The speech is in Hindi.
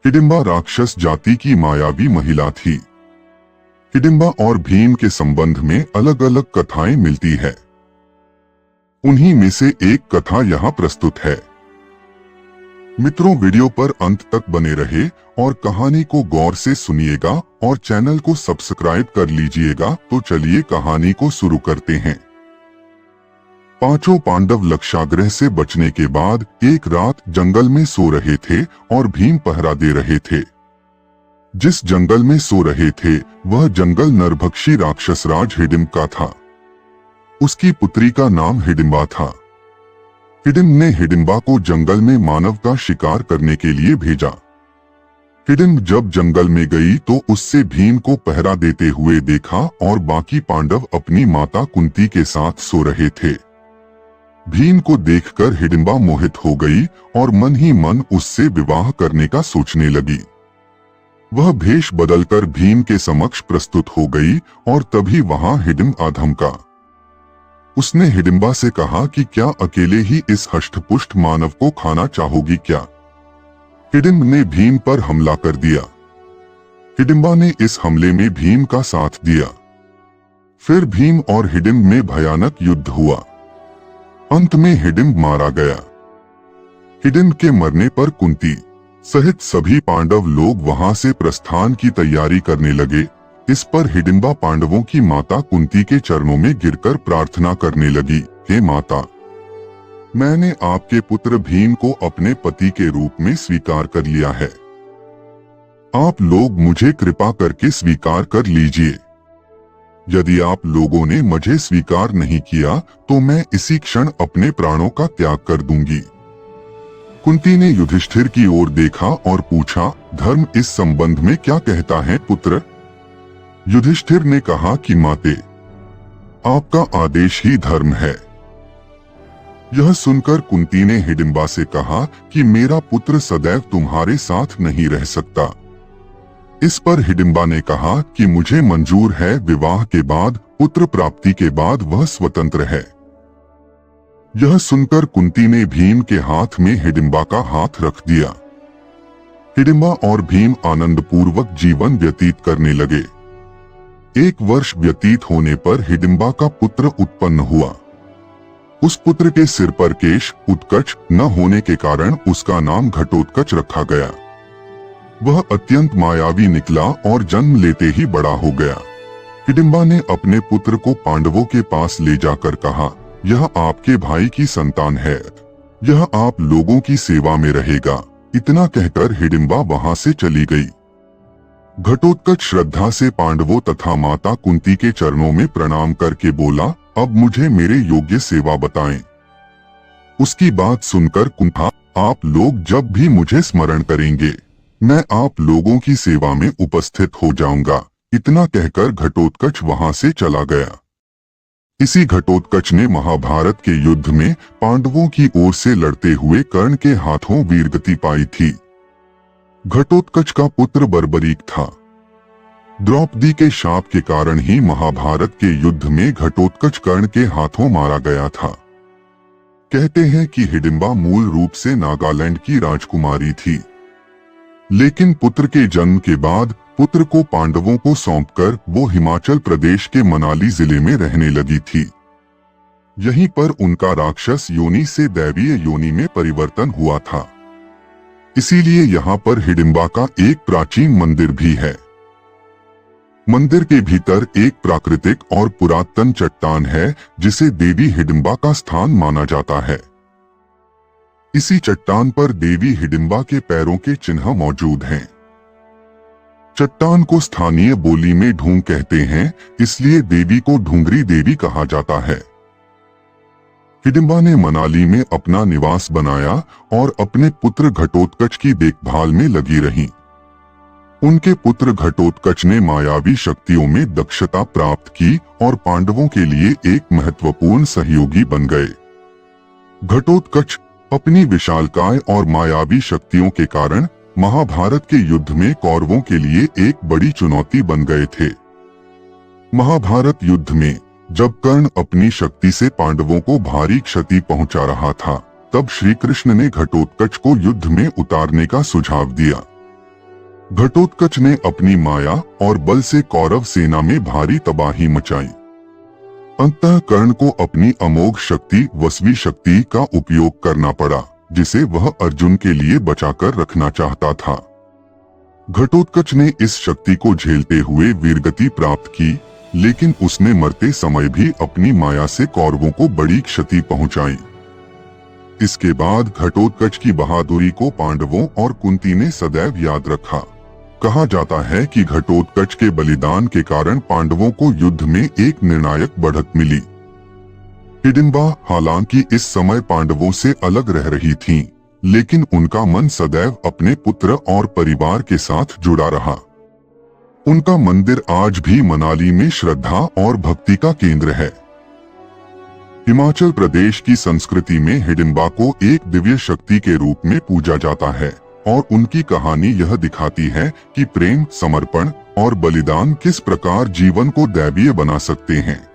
हिडिंबा राक्षस जाति की मायावी महिला थी। हिडिंबा और भीम के संबंध में अलग अलग कथाएं मिलती है। उन्हीं में से एक कथा यहाँ प्रस्तुत है। मित्रों, वीडियो पर अंत तक बने रहे और कहानी को गौर से सुनिएगा और चैनल को सब्सक्राइब कर लीजिएगा। तो चलिए कहानी को शुरू करते हैं। पांचों पांडव लक्षागृह से बचने के बाद एक रात जंगल में सो रहे थे और भीम पहरा दे रहे थे। जिस जंगल में सो रहे थे वह जंगल नरभक्षी राक्षसराज हिडिंब का था। उसकी पुत्री का नाम हिडिंबा था। हिडिंब ने हिडिंबा को जंगल में मानव का शिकार करने के लिए भेजा। हिडिंब जब जंगल में गई तो उससे भीम को पहरा देते हुए देखा और बाकी पांडव अपनी माता कुंती के साथ सो रहे थे। भीम को देखकर हिडिंबा मोहित हो गई और मन ही मन उससे विवाह करने का सोचने लगी। वह भेष बदलकर भीम के समक्ष प्रस्तुत हो गई और तभी वहां हिडिंब आ धमका। उसने हिडिंबा से कहा कि क्या अकेले ही इस हष्टपुष्ट मानव को खाना चाहोगी क्या? हिडिंब ने भीम पर हमला कर दिया। हिडिंबा ने इस हमले में भीम का साथ दिया। फिर भीम और हिडिंब में भयानक युद्ध हुआ। अंत में हिडिंब मारा गया। हिडिंब के मरने पर कुंती सहित सभी पांडव लोग वहां से प्रस्थान की तैयारी करने लगे। इस पर हिडिंबा पांडवों की माता कुंती के चरणों में गिरकर प्रार्थना करने लगी, हे माता, मैंने आपके पुत्र भीम को अपने पति के रूप में स्वीकार कर लिया है। आप लोग मुझे कृपा करके स्वीकार कर लीजिए। यदि आप लोगों ने मुझे स्वीकार नहीं किया तो मैं इसी क्षण अपने प्राणों का त्याग कर दूंगी। कुंती ने युधिष्ठिर की ओर देखा और पूछा, धर्म इस संबंध में क्या कहता है पुत्र? युधिष्ठिर ने कहा कि माते, आपका आदेश ही धर्म है। यह सुनकर कुंती ने हिडिंबा से कहा कि मेरा पुत्र सदैव तुम्हारे साथ नहीं रह सकता। इस पर हिडिंबा ने कहा कि मुझे मंजूर है, विवाह के बाद, पुत्र प्राप्ति के बाद वह स्वतंत्र है। यह सुनकर कुंती ने भीम के हाथ में हिडिंबा का हाथ रख दिया। हिडिंबा और भीम आनंदपूर्वक जीवन व्यतीत करने लगे। 1 वर्ष व्यतीत होने पर हिडिंबा का पुत्र उत्पन्न हुआ। उस पुत्र के सिर पर केश उत्कच न होने के कारण उसका नाम घटोत्कच रखा गया। वह अत्यंत मायावी निकला और जन्म लेते ही बड़ा हो गया। हिडिंबा ने अपने पुत्र को पांडवों के पास ले जाकर कहा, यह आपके भाई की संतान है, यह आप लोगों की सेवा में रहेगा। इतना कहकर हिडिंबा वहां से चली गई। घटोत्कच श्रद्धा से पांडवों तथा माता कुंती के चरणों में प्रणाम करके बोला, अब मुझे मेरे योग्य सेवा बताएं। उसकी बात सुनकर कुंती, आप लोग जब भी मुझे स्मरण करेंगे मैं आप लोगों की सेवा में उपस्थित हो जाऊंगा। इतना कहकर घटोत्कच वहां से चला गया। इसी घटोत्कच ने महाभारत के युद्ध में पांडवों की ओर से लड़ते हुए कर्ण के हाथों वीरगति पाई थी। घटोत्कच का पुत्र बर्बरीक था। द्रौपदी के शाप के कारण ही महाभारत के युद्ध में घटोत्कच कर्ण के हाथों मारा गया था। कहते हैं कि हिडिंबा मूल रूप से नागालैंड की राजकुमारी थी, लेकिन पुत्र के जन्म के बाद पुत्र को पांडवों को सौंपकर वो हिमाचल प्रदेश के मनाली जिले में रहने लगी थी। यहीं पर उनका राक्षस योनि से दैवीय योनि में परिवर्तन हुआ था। इसीलिए यहाँ पर हिडिंबा का एक प्राचीन मंदिर भी है। मंदिर के भीतर एक प्राकृतिक और पुरातन चट्टान है जिसे देवी हिडिंबा का स्थान माना जाता है। इसी चट्टान पर देवी हिडिंबा के पैरों के चिन्ह मौजूद हैं। चट्टान को स्थानीय बोली में ढूंग कहते हैं, इसलिए देवी को ढूंगरी देवी कहा जाता है। हिडिंबा ने मनाली में अपना निवास बनाया और अपने पुत्र घटोत्कच की देखभाल में लगी रही। उनके पुत्र घटोत्कच ने मायावी शक्तियों में दक्षता प्राप्त की और पांडवों के लिए एक महत्वपूर्ण सहयोगी बन गए। घटोत्कच अपनी विशालकाय और मायावी शक्तियों के कारण महाभारत के युद्ध में कौरवों के लिए एक बड़ी चुनौती बन गए थे। महाभारत युद्ध में जब कर्ण अपनी शक्ति से पांडवों को भारी क्षति पहुंचा रहा था, तब श्री कृष्ण ने घटोत्कच को युद्ध में उतारने का सुझाव दिया। घटोत्कच ने अपनी माया और बल से कौरव सेना में भारी तबाही मचाई। अंततः कर्ण को अपनी अमोघ शक्ति वसवी शक्ति का उपयोग करना पड़ा, जिसे वह अर्जुन के लिए बचाकर रखना चाहता था। घटोत्कच ने इस शक्ति को झेलते हुए वीरगति प्राप्त की, लेकिन उसने मरते समय भी अपनी माया से कौरवों को बड़ी क्षति पहुंचाई। इसके बाद घटोत्कच की बहादुरी को पांडवों और कुंती ने सदैव याद रखा। कहा जाता है कि घटोत्कच के बलिदान के कारण पांडवों को युद्ध में एक निर्णायक बढ़त मिली। हिडिंबा हालांकि इस समय पांडवों से अलग रह रही थीं, लेकिन उनका मन सदैव अपने पुत्र और परिवार के साथ जुड़ा रहा। उनका मंदिर आज भी मनाली में श्रद्धा और भक्ति का केंद्र है। हिमाचल प्रदेश की संस्कृति में हिडिंबा को एक दिव्य शक्ति के रूप में पूजा जाता है और उनकी कहानी यह दिखाती है कि प्रेम, समर्पण और बलिदान किस प्रकार जीवन को दैवीय बना सकते हैं।